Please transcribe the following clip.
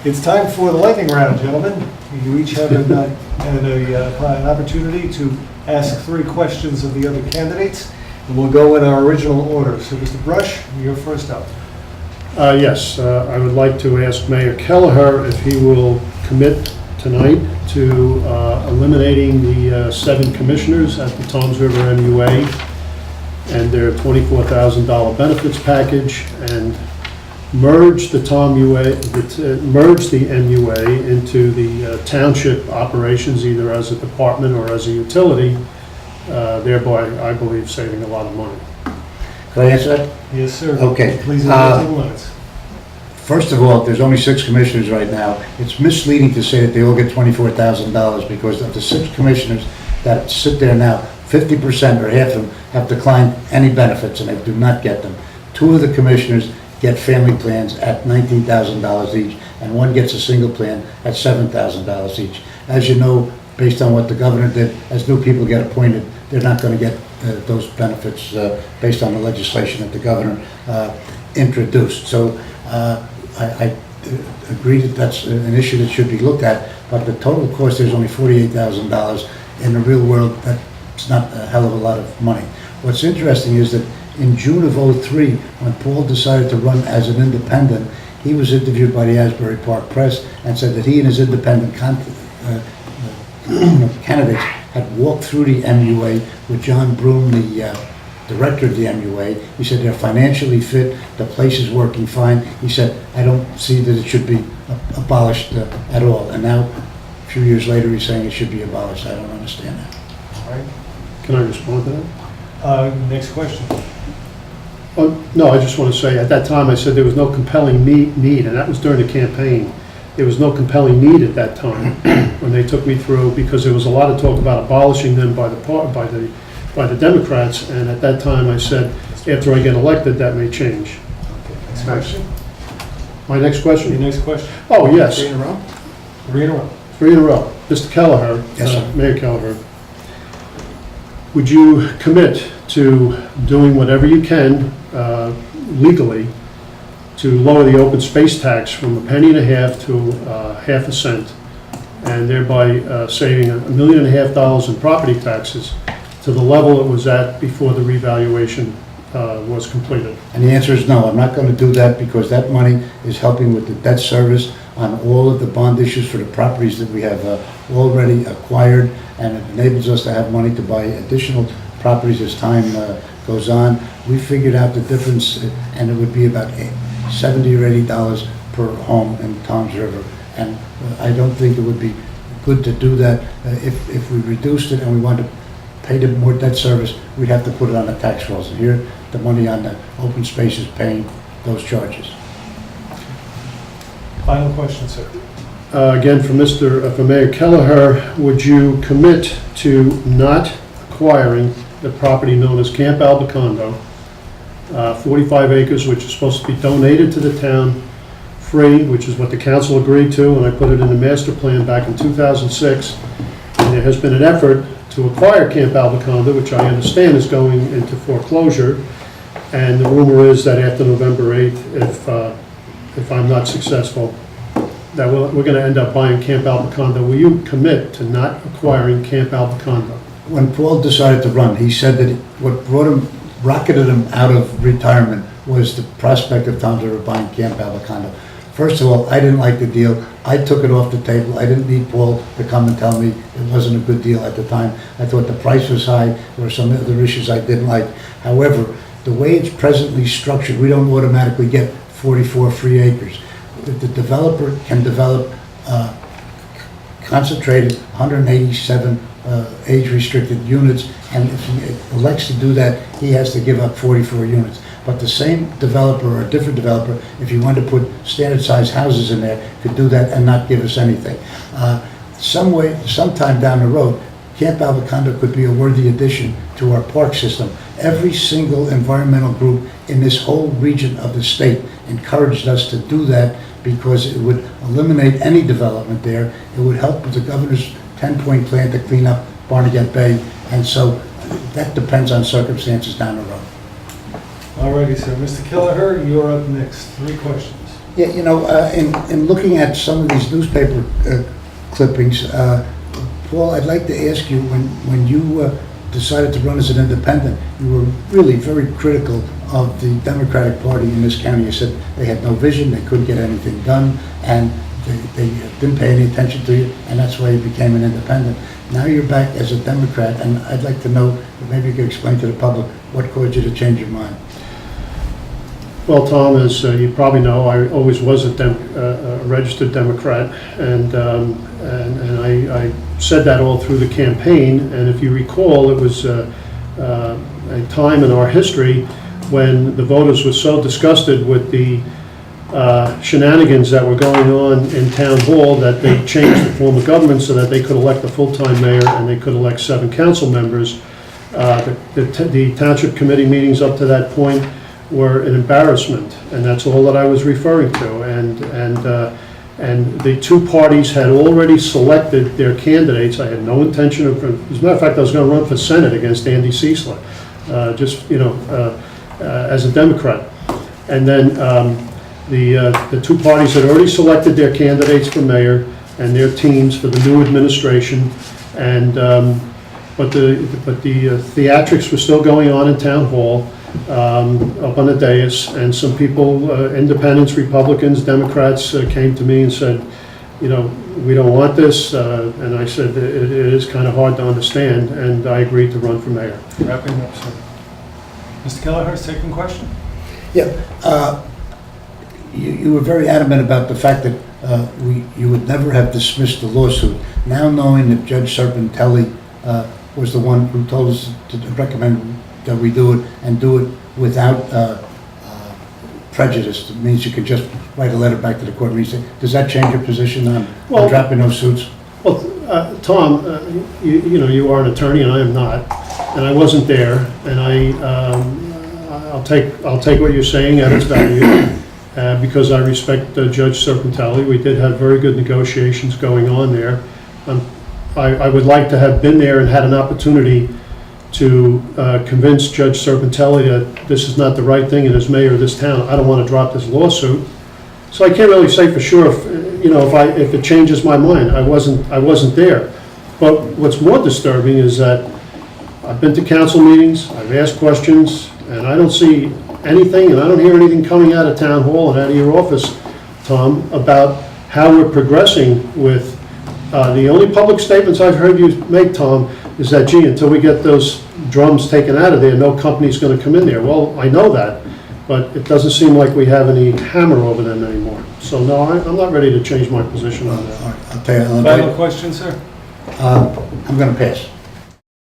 It's time for the lightning round, gentlemen. You each have an opportunity to ask 3 questions of the other candidates, and we'll go in our original order. So, Mr. Brush, you're first up. Yes, I would like to ask Mayor Kelleher if he will commit tonight to eliminating the 7 commissioners at the Toms River MUA and their $24,000 benefits package, and merge the merge the MUA into the township operations, either as a department or as a utility, thereby, I believe, saving a lot of money. Can I answer that? Yes, sir. Okay. Please indicate the limits. First of all, there's only 6 commissioners right now. It's misleading to say that they all get $24,000 because of the 6 commissioners that sit there now, 50% or half of them have declined any benefits and they do not get them. 2 of the commissioners get family plans at $19,000 each, and 1 gets a single plan at $7,000 each. As you know, based on what the governor did, as new people get appointed, they're not going to get those benefits based on the legislation that the governor introduced. So I agree that that's an issue that should be looked at, but the total cost is only $48,000. In the real world, that's not a hell of a lot of money. What's interesting is that in June of '03, when Paul decided to run as an independent, he was interviewed by the Asbury Park Press and said that he and his independent candidates had walked through the MUA with John Broom, the director of the MUA. He said they're financially fit, the place is working fine. He said, I don't see that it should be abolished at all. And now, a few years later, he's saying it should be abolished. I don't understand that. All right. Can I respond to that? Next question. No, I just want to say, at that time, I said there was no compelling need, and that was during the campaign. There was no compelling need at that time when they took me through, because there was a lot of talk about abolishing them by the Democrats, and at that time I said, after I get elected, that may change. Okay, next question. My next question? Your next question. Oh, yes. 3 in a row? 3 in a row. 3 in a row. Mr. Kelleher, Yes, sir. Mayor Kelleher, would you commit to doing whatever you can legally to lower the open space tax from $0.015 to half a cent, and thereby saving $1.5 million in property taxes to the level it was at before the revaluation was completed? And the answer is no, I'm not going to do that because that money is helping with the debt service on all of the bond issues for the properties that we have already acquired, and it enables us to have money to buy additional properties as time goes on. We figured out the difference, and it would be about $70 or $80 per home in Toms River. And I don't think it would be good to do that. If we reduced it and we wanted to pay them more debt service, we'd have to put it on the tax rolls. And here, the money on the open space is paying those charges. Final question, sir. Again, for Mayor Kelleher, would you commit to not acquiring the property known as Camp Albacondo, 45 acres, which is supposed to be donated to the town free, which is what the council agreed to, and I put it in the master plan back in 2006. And there has been an effort to acquire Camp Albacondo, which I understand is going into foreclosure. And the rumor is that after November 8th, if I'm not successful, that we're going to end up buying Camp Albacondo. Will you commit to not acquiring Camp Albacondo? When Paul decided to run, he said that what rocketed him out of retirement was the prospect of Toms River buying Camp Albacondo. First of all, I didn't like the deal. I took it off the table. I didn't need Paul to come and tell me it wasn't a good deal at the time. I thought the price was high. There were some other issues I didn't like. However, the way it's presently structured, we don't automatically get 44 free acres. The developer can develop concentrated 187 age-restricted units, and if he elects to do that, he has to give up 44 units. But the same developer or a different developer, if you want to put standard-sized houses in there, could do that and not give us anything. Sometime down the road, Camp Albacondo could be a worthy addition to our park system. Every single environmental group in this whole region of the state encouraged us to do that because it would eliminate any development there. It would help with the governor's 10-point plan to clean up Barnegat Bay, and so that depends on circumstances down the road. All righty, sir. Mr. Kelleher, you're up next. 3 questions. Yeah, you know, in looking at some of these newspaper clippings, Paul, I'd like to ask you, when you decided to run as an independent, you were really very critical of the Democratic Party in this county. You said they had no vision, they couldn't get anything done, and they didn't pay any attention to you, and that's why you became an independent. Now you're back as a Democrat, and I'd like to know, maybe you could explain to the public, what caused you to change your mind? Well, Tom, as you probably know, I always was a registered Democrat, and I said that all through the campaign. And if you recall, it was a time in our history when the voters were so disgusted with the shenanigans that were going on in town hall that they changed the form of government so that they could elect a full-time mayor and they could elect 7 council members. The township committee meetings up to that point were an embarrassment, and that's all that I was referring to. And the two parties had already selected their candidates. I had no intention of, as a matter of fact, I was going to run for Senate against Andy Ciesla, as a Democrat. And then the two parties had already selected their candidates for mayor and their teams for the new administration, and but the theatrics were still going on in town hall. Up on the dais, and some people, independents, Republicans, Democrats, came to me and said, you know, we don't want this, and I said it is kind of hard to understand, and I agreed to run for mayor. Wrapping up, sir. Mr. Kelleher, second question? Yeah, you were very adamant about the fact that you would never have dismissed the lawsuit. Now knowing that Judge Serpentelli was the one who told us to recommend that we do it, and do it without prejudice, it means you could just write a letter back to the court. Does that change your position on dropping those suits? Well, Tom, you are an attorney and I am not, and I wasn't there, and I'll take what you're saying at its value, because I respect Judge Serpentelli. We did have very good negotiations going on there. I would like to have been there and had an opportunity to convince Judge Serpentelli that this is not the right thing, and as mayor of this town, I don't want to drop this lawsuit. So I can't really say for sure if it changes my mind. I wasn't there. But what's more disturbing is that I've been to council meetings, I've asked questions, and I don't see anything, and I don't hear anything coming out of town hall and out of your office, Tom, about how we're progressing with the only public statements I've heard you make, Tom, is that, gee, until we get those drums taken out of there, no company's going to come in there. Well, I know that, but it doesn't seem like we have any hammer over them anymore. So no, I'm not ready to change my position on that. I'll tell you. Final question, sir? I'm going to pass.